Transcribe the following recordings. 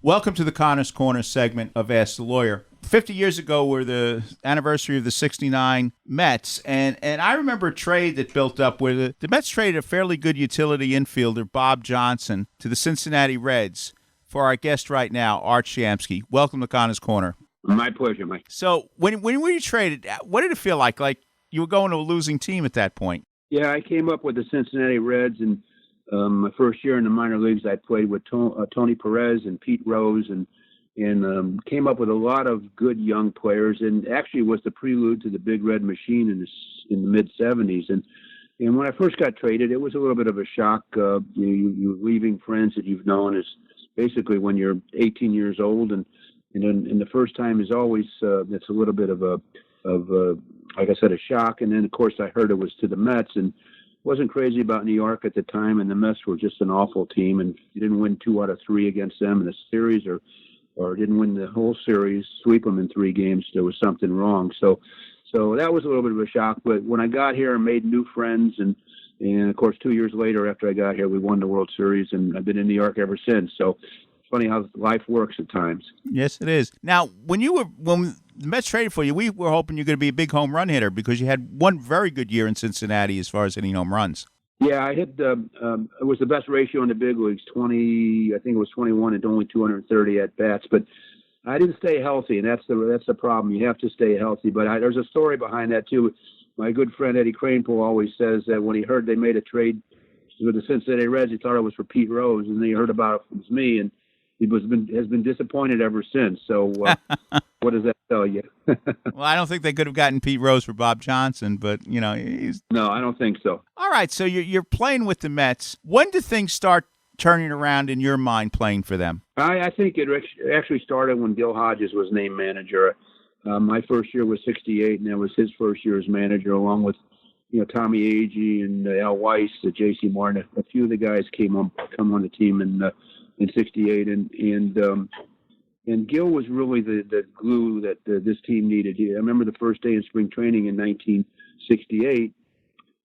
Welcome to the Connors Corner segment of Ask the Lawyer. 50 years ago were the anniversary of the 69 Mets, and I remember a trade that built up where the Mets traded a fairly good utility infielder, Bob Johnson, to the Cincinnati Reds for our guest right now, Art Shamsky. Welcome to Connors Corner. My pleasure, Mike. So when you traded, what did it feel like? Like you were going to a losing team at that point? Yeah, I came up with the Cincinnati Reds, and my first year in the minor leagues, I played with Tony Perez and Pete Rose, and came up with a lot of good young players, and actually was the prelude to the Big Red Machine in the mid '70s. And when I first got traded, it was a little bit of a shock. You're leaving friends that you've known is basically when you're 18 years old, and the first time is always it's a little bit of like I said, a shock. And then of course I heard it was to the Mets, and wasn't crazy about New York at the time, and the Mets were just an awful team, and you didn't win 2 out of 3 against them in a series, or didn't win the whole series, sweep them in 3 games, there was something wrong. So that was a little bit of a shock. But when I got here, I made new friends, and of course 2 years later after I got here, we won the World Series, and I've been in New York ever since. So it's funny how life works at times. Yes, it is. Now, when the Mets traded for you, we were hoping you're going to be a big home run hitter because you had one very good year in Cincinnati as far as hitting home runs. Yeah, I hit. It was the best ratio in the big leagues. 20, I think it was 21, and only 230 at bats. But I didn't stay healthy, and that's the problem. You have to stay healthy. But there's a story behind that too. My good friend Eddie Cranepool always says that when he heard they made a trade with the Cincinnati Reds, he thought it was for Pete Rose, and then he heard about it from me, and he has been disappointed ever since. So what does that tell you? Well, I don't think they could have gotten Pete Rose for Bob Johnson, but No, I don't think so. All right, so you're playing with the Mets. When did things start turning around in your mind playing for them? I think it actually started when Gil Hodges was named manager. My first year was '68, and that was his first year as manager, along with Tommy Agee and Al Weiss, J.C. Martin. A few of the guys come on the team in '68, and Gil was really the glue that this team needed. I remember the first day in spring training in 1968,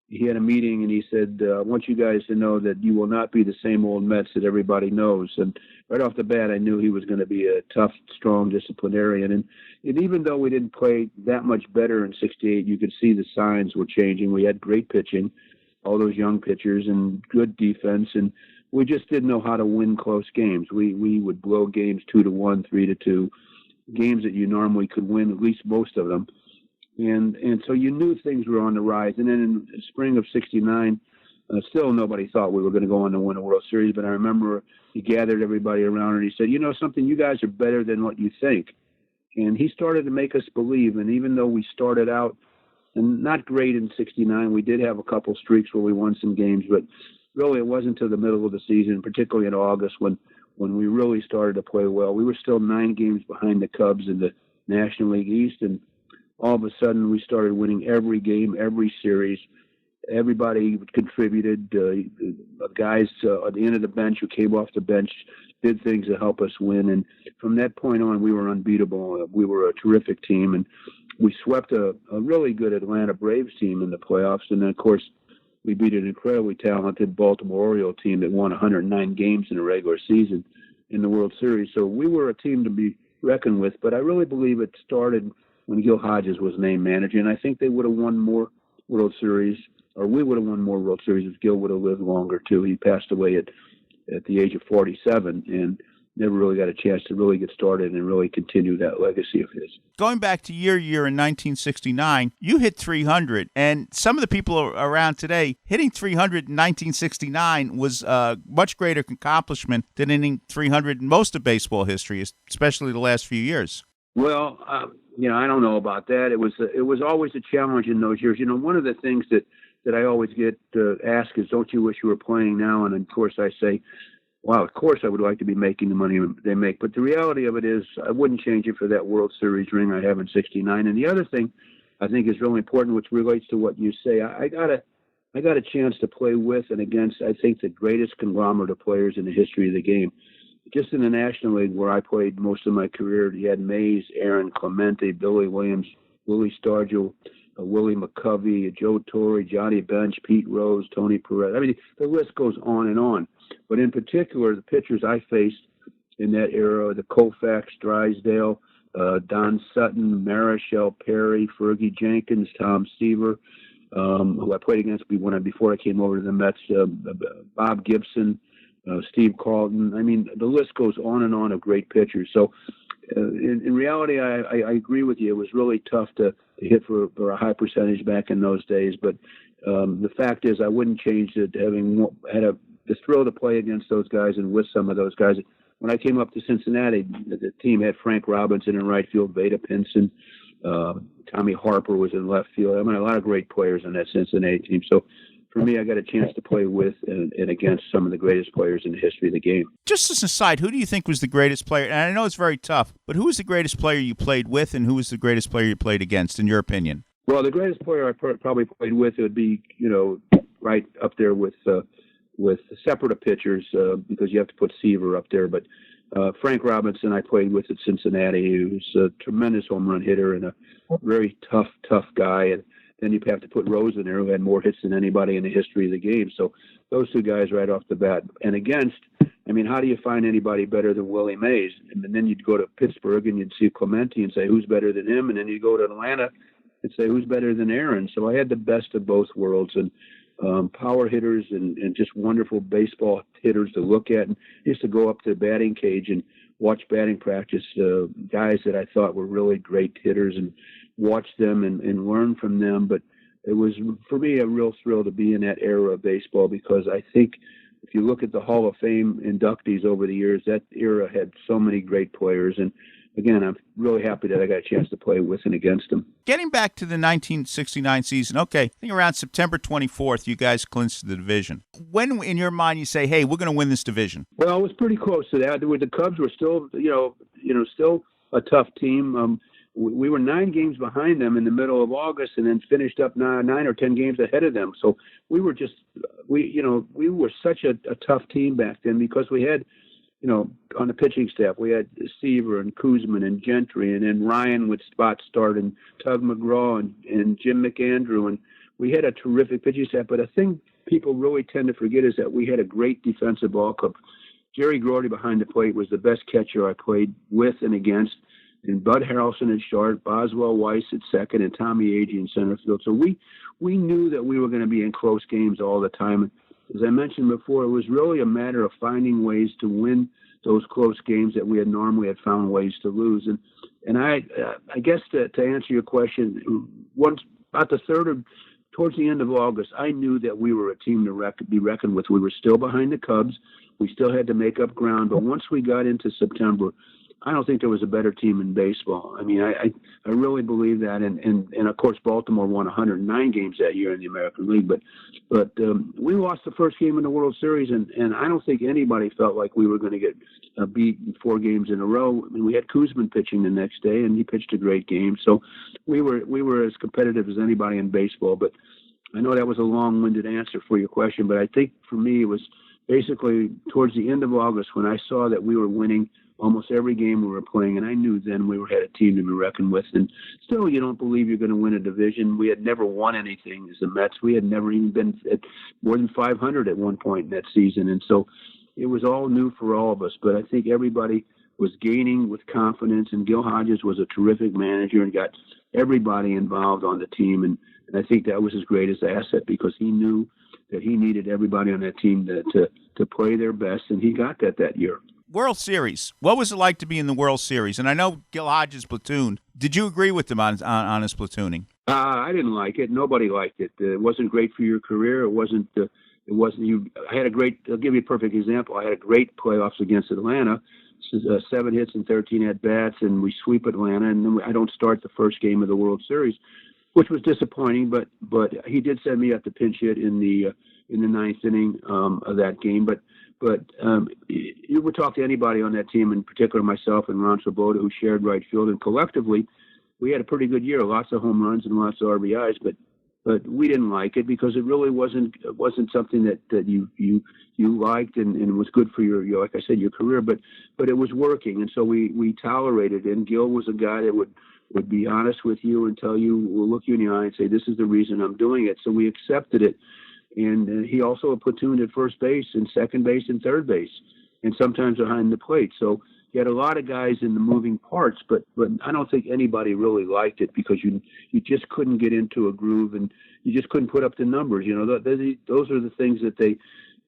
he had a meeting and he said, I want you guys to know that you will not be the same old Mets that everybody knows. And right off the bat, I knew he was going to be a tough, strong disciplinarian. And even though we didn't play that much better in '68, you could see the signs were changing. We had great pitching, all those young pitchers, and good defense, and we just didn't know how to win close games. We would blow games 2-1, 3-2, games that you normally could win, at least most of them. And so you knew things were on the rise. And then in the spring of '69, still nobody thought we were going to go on to win a World Series. But I remember he gathered everybody around and he said, something, you guys are better than what you think. And he started to make us believe. And even though we started out and not great in '69, we did have a couple streaks where we won some games, but really it wasn't until the middle of the season, particularly in August, when we really started to play well. We were still 9 games behind the Cubs in the National League East, and all of a sudden we started winning every game, every series. Everybody contributed. Guys at the end of the bench who came off the bench did things to help us win. And from that point on, we were unbeatable. We were a terrific team, and we swept a really good Atlanta Braves team in the playoffs. And then, of course, we beat an incredibly talented Baltimore Orioles team that won 109 games in the regular season in the World Series. So we were a team to be reckoned with, but I really believe it started when Gil Hodges was named manager, and I think they would have won more World Series, or we would have won more World Series if Gil would have lived longer, too. He passed away at the age of 47, and never really got a chance to really get started and really continue that legacy of his. Going back to your year in 1969, you hit 300, and some of the people around today, hitting 300 in 1969 was a much greater accomplishment than hitting 300 in most of baseball history, especially the last few years. Well, I don't know about that. It was always a challenge in those years. One of the things that I always get asked is, don't you wish you were playing now? And of course I say, wow, of course I would like to be making the money they make. But the reality of it is I wouldn't change it for that World Series ring I have in '69. And the other thing I think is really important, which relates to what you say, I got a chance to play with and against, I think, the greatest conglomerate of players in the history of the game. Just in the National League, where I played most of my career, you had Mays, Aaron Clemente, Billy Williams, Willie Stargell, Willie McCovey, Joe Torre, Johnny Bench, Pete Rose, Tony Perez. I mean, the list goes on and on. But in particular, the pitchers I faced in that era, the Koufax, Drysdale, Don Sutton, Marichal, Perry, Fergie Jenkins, Tom Seaver, who I played against before I came over to the Mets, Bob Gibson, Steve Carlton. I mean, the list goes on and on of great pitchers. So in reality, I agree with you. It was really tough to hit for a high percentage back in those days. But the fact is, I wouldn't change it, having had the thrill to play against those guys and with some of those guys. When I came up to Cincinnati, the team had Frank Robinson in right field, Vada Pinson, Tommy Harper was in left field. I mean, a lot of great players on that Cincinnati team. So for me, I got a chance to play with and against some of the greatest players in the history of the game. Just as an aside, who do you think was the greatest player? And I know it's very tough, but who was the greatest player you played with, and who was the greatest player you played against, in your opinion? Well, the greatest player I probably played with would be, right up there with separate of pitchers, because you have to put Seaver up there. But Frank Robinson I played with at Cincinnati. He was a tremendous home run hitter and a very tough guy. And then you have to put Rose in there, who had more hits than anybody in the history of the game. So those two guys right off the bat. And against, I mean, how do you find anybody better than Willie Mays? And then you'd go to Pittsburgh and you'd see Clemente and say, who's better than him? And then you'd go to Atlanta and say, who's better than Aaron? So I had the best of both worlds, and power hitters and just wonderful baseball hitters to look at. And I used to go up to the batting cage and watch batting practice, guys that I thought were really great hitters, and watch them and learn from them. But it was, for me, a real thrill to be in that era of baseball, because I think if you look at the Hall of Fame inductees over the years, that era had so many great players. And again, I'm really happy that I got a chance to play with and against them. Getting back to the 1969 season, okay, I think around September 24th, you guys clinched the division. When, in your mind, you say, hey, we're going to win this division? Well, it was pretty close to that. The Cubs were still, still a tough team. We were 9 games behind them in the middle of August, and then finished up 9 or 10 games ahead of them. So we were we were such a tough team back then, because we had, on the pitching staff, we had Seaver and Koosman and Gentry, and then Ryan would spot start, and Tug McGraw and Jim McAndrew. And we had a terrific pitching staff. But a thing people really tend to forget is that we had a great defensive ball club. Jerry Grote behind the plate was the best catcher I played with and against. And Bud Harrelson at short, Boswell Weiss at second, and Tommy Agee in center field. So we knew that we were going to be in close games all the time. As I mentioned before, it was really a matter of finding ways to win those close games that we had normally had found ways to lose. And I guess to answer your question, once about the third or towards the end of August, I knew that we were a team to be reckoned with. We were still behind the Cubs. We still had to make up ground. But once we got into September, I don't think there was a better team in baseball. I mean, I really believe that. And of course, Baltimore won 109 games that year in the American League. But we lost the first game in the World Series, and I don't think anybody felt like we were going to get beat in 4 games in a row. I mean, we had Koosman pitching the next day, and he pitched a great game. So we were as competitive as anybody in baseball. But I know that was a long-winded answer for your question, but I think for me it was basically towards the end of August when I saw that we were winning almost every game we were playing, and I knew then we had a team to be reckoned with. And still, you don't believe you're going to win a division. We had never won anything as the Mets. We had never even been at more than 500 at one point in that season, and so it was all new for all of us. But I think everybody was gaining with confidence, and Gil Hodges was a terrific manager and got everybody involved on the team, and I think that was his greatest asset, because he knew that he needed everybody on that team to play their best, and he got that year. World Series. What was it like to be in the World Series? And I know Gil Hodges platooned. Did you agree with him on his platooning? I didn't like it. Nobody liked it. It wasn't great for your career. It wasn't. I had a great. I'll give you a perfect example. I had a great playoffs against Atlanta. 7 hits and 13 at bats, and we sweep Atlanta. And then I don't start the first game of the World Series, which was disappointing. But he did send me up to pinch hit in the 9th inning of that game. But you would talk to anybody on that team, in particular myself and Ron Swoboda, who shared right field, and collectively we had a pretty good year, lots of home runs and lots of RBIs, but we didn't like it because it really wasn't something that you liked and was good for your, like I said, your career, but it was working, and so we tolerated it. And Gil was a guy that would be honest with you and tell you, will look you in the eye and say, this is the reason I'm doing it. So we accepted it. And he also platooned at first base and second base and third base. and sometimes behind the plate. So you had a lot of guys in the moving parts, but I don't think anybody really liked it because you just couldn't get into a groove and you just couldn't put up the numbers. Those are the things that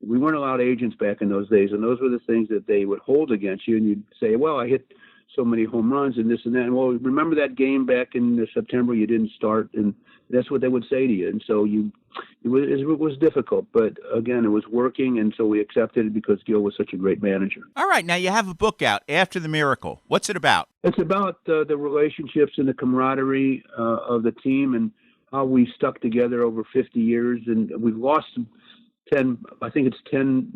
we weren't allowed agents back in those days, and those were the things that they would hold against you, and you'd say, well, I hit so many home runs and this and that. And, well, remember that game back in September you didn't start, and that's what they would say to you. And so it was difficult, but again, it was working, and so we accepted it because Gil was such a great manager. All right, now you have a book out, After the Miracle. What's it about? It's about the relationships and the camaraderie of the team and how we stuck together over 50 years, and we've lost 10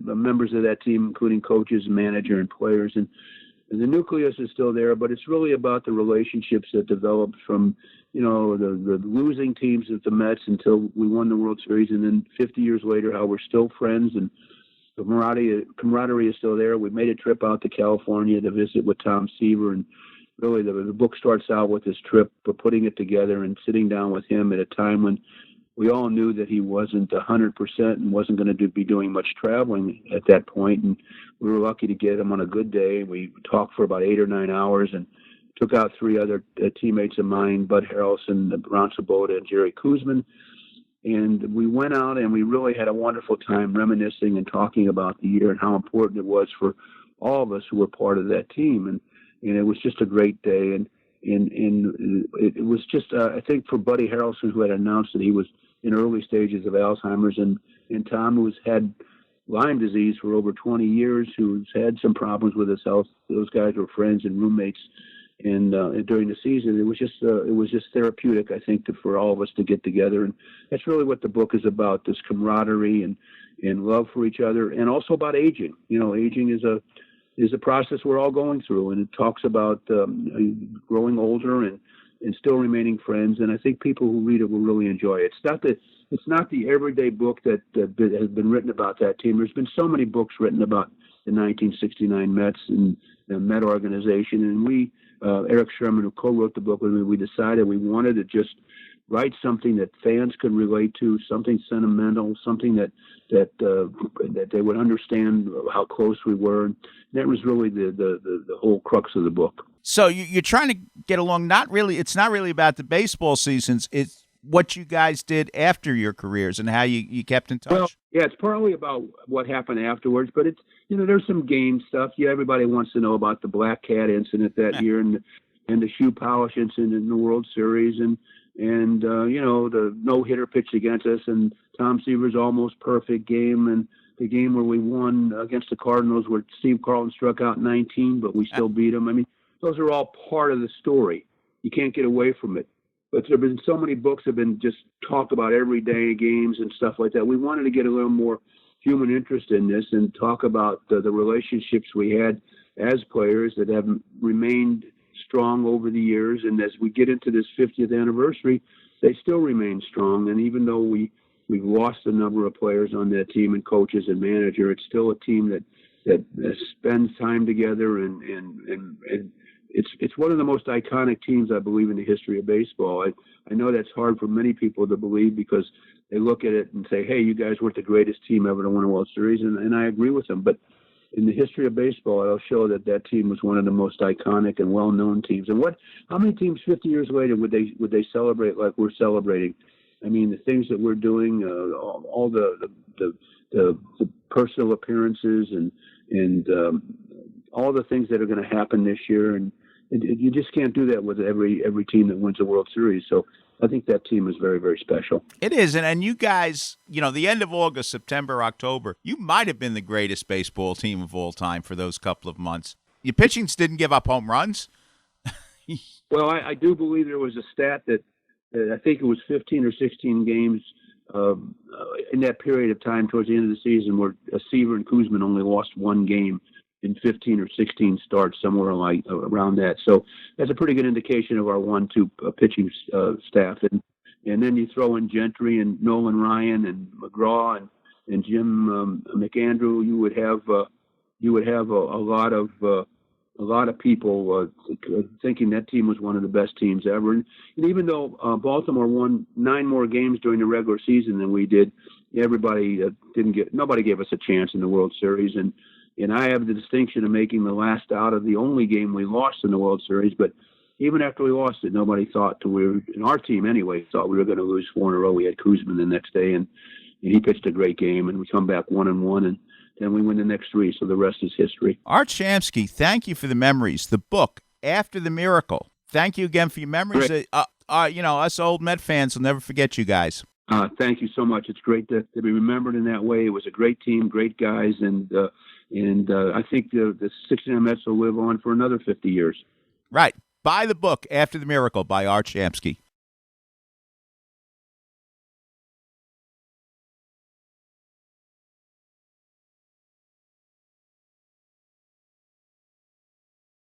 members of that team, including coaches, manager, and players, and the nucleus is still there, but it's really about the relationships that developed from, the losing teams at the Mets until we won the World Series, and then 50 years later, how we're still friends, and the camaraderie is still there. We made a trip out to California to visit with Tom Seaver, and really the book starts out with this trip, but putting it together and sitting down with him at a time when we all knew that he wasn't 100% and wasn't going to be doing much traveling at that point. And we were lucky to get him on a good day. We talked for about 8 or 9 hours and took out 3 other teammates of mine, Bud Harrelson, Ron Swoboda, and Jerry Koosman. And we went out and we really had a wonderful time reminiscing and talking about the year and how important it was for all of us who were part of that team. And it was just a great day. And it was just, I think for Buddy Harrelson, who had announced that he was in early stages of Alzheimer's, and Tom, who's had Lyme disease for over 20 years, who's had some problems with his health. Those guys were friends and roommates, and during the season, it was just therapeutic, I think, for all of us to get together, and that's really what the book is about: this camaraderie and love for each other, and also about aging. Aging is a process we're all going through, and it talks about growing older and still remaining friends. And I think people who read it will really enjoy it. It's not the everyday book that has been written about that team. There's been so many books written about the 1969 Mets and the Met organization. And we, Eric Sherman, who co-wrote the book with me, we decided we wanted to just write something that fans could relate to, something sentimental, something that they would understand how close we were. And that was really the whole crux of the book. So you're trying to get along. It's not really about the baseball seasons. It's what you guys did after your careers and how you kept in touch. Well, yeah, it's partly about what happened afterwards, but it's, there's some game stuff. Yeah, everybody wants to know about the Black Cat incident that year and the shoe polish incident in the World Series and the no-hitter pitched against us and Tom Seaver's almost perfect game and the game where we won against the Cardinals where Steve Carlton struck out 19, but we still beat him. I mean, those are all part of the story. You can't get away from it. But there have been so many books that have been just talk about everyday games and stuff like that. We wanted to get a little more human interest in this and talk about the relationships we had as players that have remained strong over the years. And as we get into this 50th anniversary, they still remain strong. And even though we've lost a number of players on that team and coaches and manager, it's still a team that spends time together and it's one of the most iconic teams, I believe, in the history of baseball. I know that's hard for many people to believe because they look at it and say, hey, you guys weren't the greatest team ever to win a World Series, and I agree with them. But in the history of baseball, it'll show that team was one of the most iconic and well-known teams. And how many teams 50 years later would they celebrate like we're celebrating? I mean, the things that we're doing, all the personal appearances and all the things that are going to happen this year, and you just can't do that with every team that wins a World Series. So I think that team is very, very special. It is, and you guys, the end of August, September, October, you might have been the greatest baseball team of all time for those couple of months. Your pitching didn't give up home runs. Well, I do believe there was a stat that I think it was 15 or 16 games in that period of time towards the end of the season where Seaver and Koosman only lost one game in 15 or 16 starts, somewhere like around that. So that's a pretty good indication of our 1-2 pitching staff. And then you throw in Gentry and Nolan Ryan and McGraw and Jim McAndrew. You would have a lot of people thinking that team was one of the best teams ever. And even though Baltimore won 9 more games during the regular season than we did, nobody gave us a chance in the World Series. And And I have the distinction of making the last out of the only game we lost in the World Series. But even after we lost it, nobody thought in our team anyway, thought we were going to lose 4 in a row. We had Koosman the next day, and he pitched a great game, and we come back 1-1, and then we win the next 3. So the rest is history. Art Shamsky, thank you for the memories. The book, After the Miracle. Thank you again for your memories. Us old Met fans will never forget you guys. Thank you so much. It's great to be remembered in that way. It was a great team, great guys, and I think the 69 Mets will live on for another 50 years. Right. Buy the book, After the Miracle, by Art Shamsky.